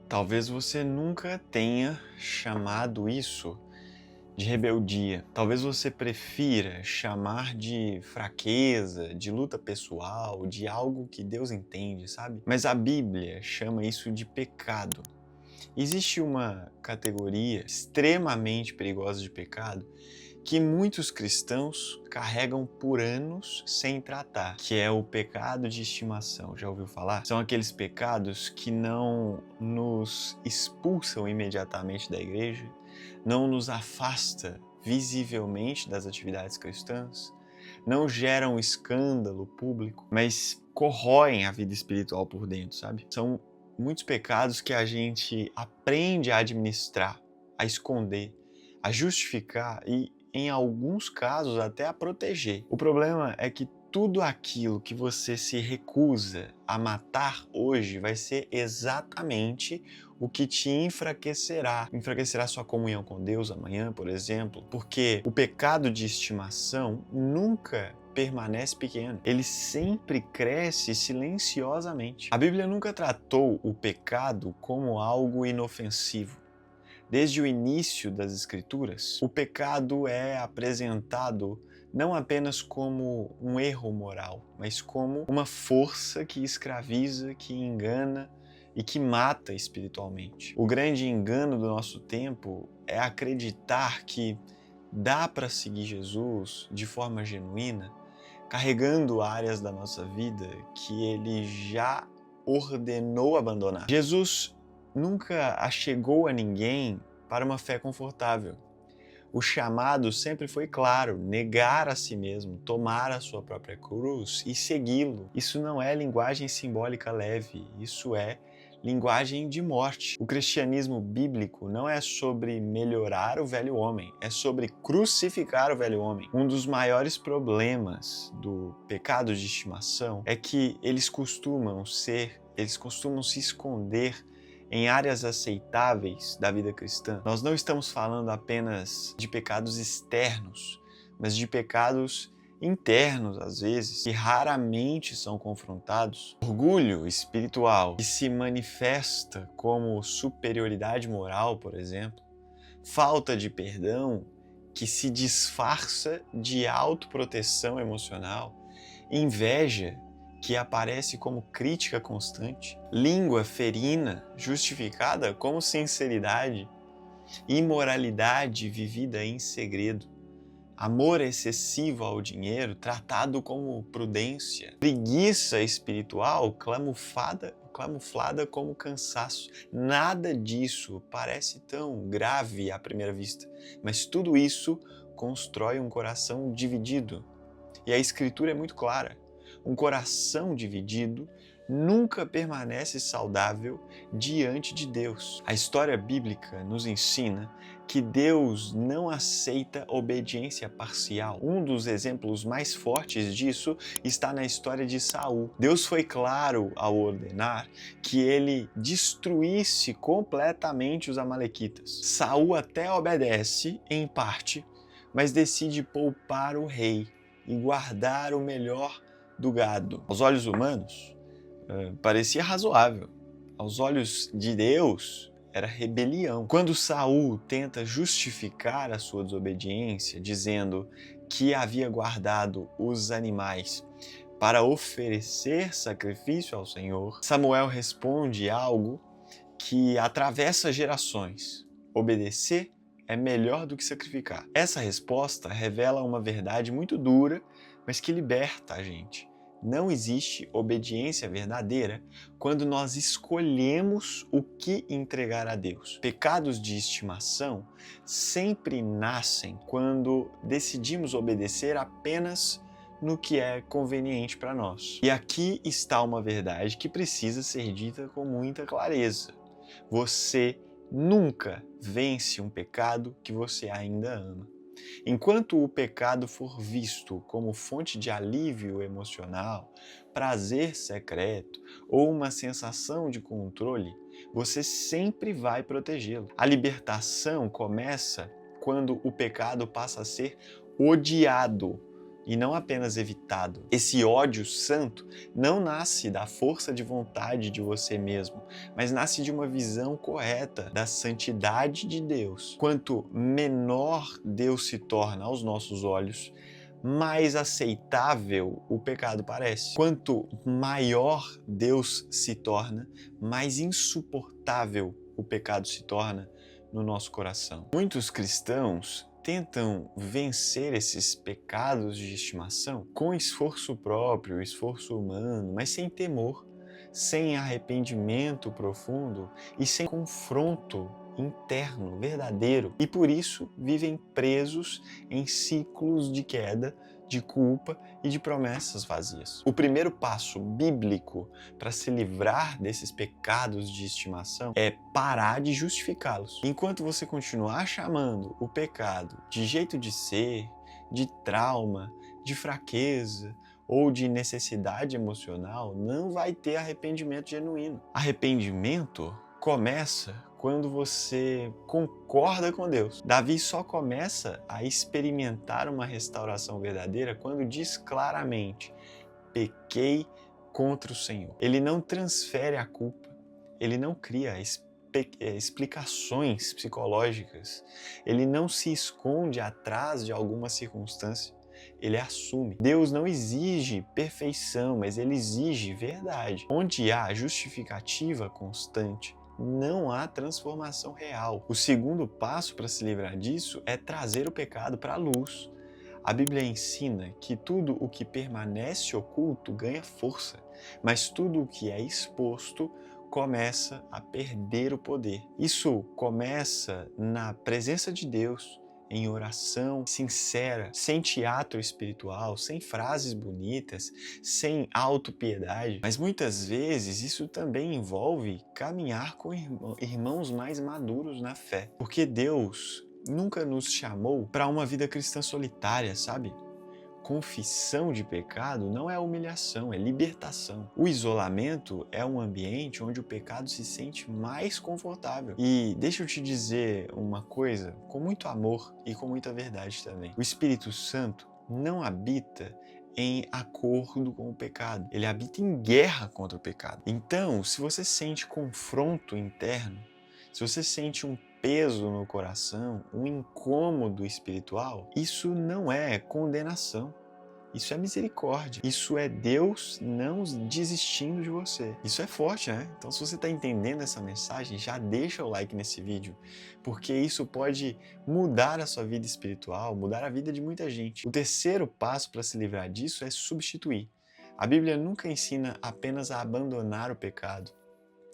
Talvez você nunca tenha chamado isso de rebeldia. Talvez você prefira chamar de fraqueza, de luta pessoal, de algo que Deus entende, sabe? Mas a Bíblia chama isso de pecado. Existe uma categoria extremamente perigosa de pecado que muitos cristãos carregam por anos sem tratar, que é o pecado de estimação. Já ouviu falar? São aqueles pecados que não nos expulsam imediatamente da igreja, não nos afasta visivelmente das atividades cristãs, não geram escândalo público, mas corroem a vida espiritual por dentro, sabe? São muitos pecados que a gente aprende a administrar, a esconder, a justificar e, em alguns casos, até a proteger. O problema é que tudo aquilo que você se recusa a matar hoje vai ser exatamente o que te enfraquecerá. Enfraquecerá sua comunhão com Deus amanhã, por exemplo, porque o pecado de estimação nunca permanece pequeno. Ele sempre cresce silenciosamente. A Bíblia nunca tratou o pecado como algo inofensivo. Desde o início das Escrituras, o pecado é apresentado não apenas como um erro moral, mas como uma força que escraviza, que engana e que mata espiritualmente. O grande engano do nosso tempo é acreditar que dá para seguir Jesus de forma genuína, carregando áreas da nossa vida que ele já ordenou abandonar. Jesus nunca achegou a ninguém para uma fé confortável. O chamado sempre foi claro: negar a si mesmo, tomar a sua própria cruz e segui-lo. Isso não é linguagem simbólica leve, isso é linguagem de morte. O cristianismo bíblico não é sobre melhorar o velho homem, é sobre crucificar o velho homem. Um dos maiores problemas do pecado de estimação é que eles costumam se esconder em áreas aceitáveis da vida cristã. Nós não estamos falando apenas de pecados externos, mas de pecados internos, às vezes, que raramente são confrontados. Orgulho espiritual, que se manifesta como superioridade moral, por exemplo. Falta de perdão, que se disfarça de autoproteção emocional. Inveja, que aparece como crítica constante, língua ferina, justificada como sinceridade, imoralidade vivida em segredo, amor excessivo ao dinheiro tratado como prudência, preguiça espiritual camuflada como cansaço. Nada disso parece tão grave à primeira vista, mas tudo isso constrói um coração dividido. E a Escritura é muito clara. Um coração dividido nunca permanece saudável diante de Deus. A história bíblica nos ensina que Deus não aceita obediência parcial. Um dos exemplos mais fortes disso está na história de Saul. Deus foi claro ao ordenar que ele destruísse completamente os amalequitas. Saul até obedece, em parte, mas decide poupar o rei e guardar o melhor do gado. Aos olhos humanos, parecia razoável. Aos olhos de Deus, era rebelião. Quando Saul tenta justificar a sua desobediência, dizendo que havia guardado os animais para oferecer sacrifício ao Senhor, Samuel responde algo que atravessa gerações: obedecer é melhor do que sacrificar. Essa resposta revela uma verdade muito dura, mas que liberta a gente. Não existe obediência verdadeira quando nós escolhemos o que entregar a Deus. Pecados de estimação sempre nascem quando decidimos obedecer apenas no que é conveniente para nós. E aqui está uma verdade que precisa ser dita com muita clareza. Você nunca vence um pecado que você ainda ama. Enquanto o pecado for visto como fonte de alívio emocional, prazer secreto ou uma sensação de controle, você sempre vai protegê-lo. A libertação começa quando o pecado passa a ser odiado, e não apenas evitado. Esse ódio santo não nasce da força de vontade de você mesmo, mas nasce de uma visão correta da santidade de Deus. Quanto menor Deus se torna aos nossos olhos, mais aceitável o pecado parece. Quanto maior Deus se torna, mais insuportável o pecado se torna no nosso coração. Muitos cristãos tentam vencer esses pecados de estimação com esforço próprio, esforço humano, mas sem temor, sem arrependimento profundo e sem confronto interno, verdadeiro. E por isso vivem presos em ciclos de queda, de culpa e de promessas vazias. O primeiro passo bíblico para se livrar desses pecados de estimação é parar de justificá-los. Enquanto você continuar chamando o pecado de jeito de ser, de trauma, de fraqueza ou de necessidade emocional, não vai ter arrependimento genuíno. Arrependimento começa quando você concorda com Deus. Davi só começa a experimentar uma restauração verdadeira quando diz claramente: pequei contra o Senhor. Ele não transfere a culpa, ele não cria explicações psicológicas, ele não se esconde atrás de alguma circunstância. Ele assume. Deus não exige perfeição, mas ele exige verdade. Onde há justificativa constante, não há transformação real. O segundo passo para se livrar disso é trazer o pecado para a luz. A Bíblia ensina que tudo o que permanece oculto ganha força, mas tudo o que é exposto começa a perder o poder. Isso começa na presença de Deus, em oração sincera, sem teatro espiritual, sem frases bonitas, sem autopiedade. Mas muitas vezes isso também envolve caminhar com irmãos mais maduros na fé. Porque Deus nunca nos chamou para uma vida cristã solitária, sabe? Confissão de pecado não é humilhação, é libertação. O isolamento é um ambiente onde o pecado se sente mais confortável. E deixa eu te dizer uma coisa com muito amor e com muita verdade também. O Espírito Santo não habita em acordo com o pecado. Ele habita em guerra contra o pecado. Então, se você sente confronto interno, se você sente um peso no coração, um incômodo espiritual, isso não é condenação. Isso é misericórdia. Isso é Deus não desistindo de você. Isso é forte, né? Então, se você está entendendo essa mensagem, já deixa o like nesse vídeo, porque isso pode mudar a sua vida espiritual, mudar a vida de muita gente. O terceiro passo para se livrar disso é substituir. A Bíblia nunca ensina apenas a abandonar o pecado.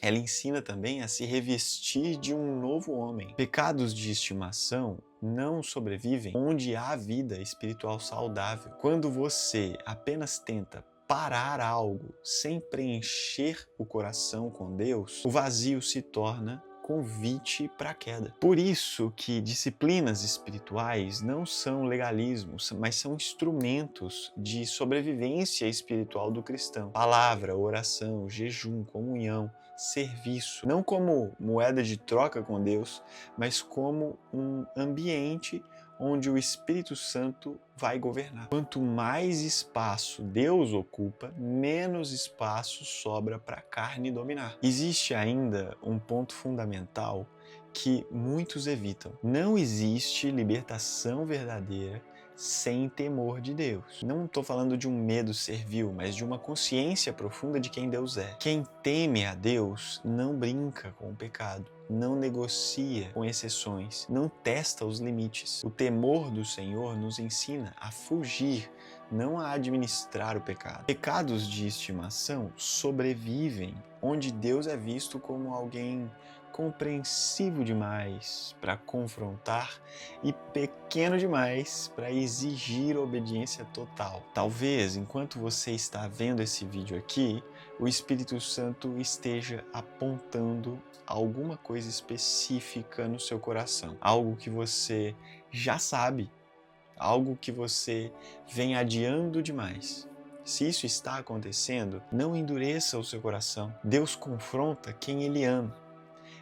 Ela ensina também a se revestir de um novo homem. Pecados de estimação não sobrevivem onde há vida espiritual saudável. Quando você apenas tenta parar algo sem preencher o coração com Deus, o vazio se torna convite para a queda. Por isso que disciplinas espirituais não são legalismos, mas são instrumentos de sobrevivência espiritual do cristão. Palavra, oração, jejum, comunhão, serviço, não como moeda de troca com Deus, mas como um ambiente onde o Espírito Santo vai governar. Quanto mais espaço Deus ocupa, menos espaço sobra para a carne dominar. Existe ainda um ponto fundamental que muitos evitam. Não existe libertação verdadeira sem temor de Deus. Não estou falando de um medo servil, mas de uma consciência profunda de quem Deus é. Quem teme a Deus não brinca com o pecado, não negocia com exceções, não testa os limites. O temor do Senhor nos ensina a fugir, não a administrar o pecado. Pecados de estimação sobrevivem onde Deus é visto como alguém compreensivo demais para confrontar e pequeno demais para exigir obediência total. Talvez, enquanto você está vendo esse vídeo aqui, o Espírito Santo esteja apontando alguma coisa específica no seu coração, algo que você já sabe, algo que você vem adiando demais. Se isso está acontecendo, não endureça o seu coração. Deus confronta quem Ele ama.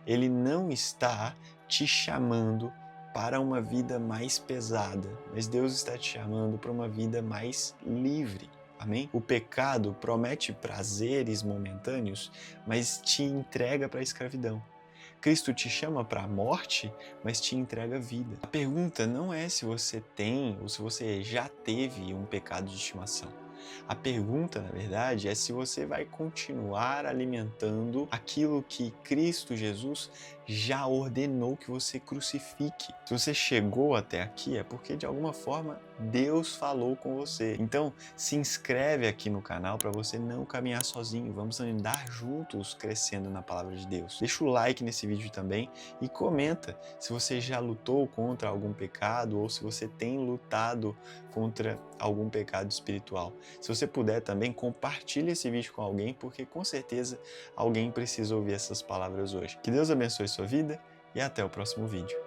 Ele não está te chamando para uma vida mais pesada, mas Deus está te chamando para uma vida mais livre. Amém? O pecado promete prazeres momentâneos, mas te entrega para a escravidão. Cristo te chama para a morte, mas te entrega a vida. A pergunta não é se você tem ou se você já teve um pecado de estimação. A pergunta, na verdade, é se você vai continuar alimentando aquilo que Cristo Jesus já ordenou que você crucifique. Se você chegou até aqui, é porque de alguma forma Deus falou com você. Então, se inscreve aqui no canal para você não caminhar sozinho. Vamos andar juntos crescendo na palavra de Deus. Deixa o like nesse vídeo também e comenta se você já lutou contra algum pecado ou se você tem lutado contra algum pecado espiritual. Se você puder também, compartilhe esse vídeo com alguém, porque com certeza alguém precisa ouvir essas palavras hoje. Que Deus abençoe sua vida e até o próximo vídeo.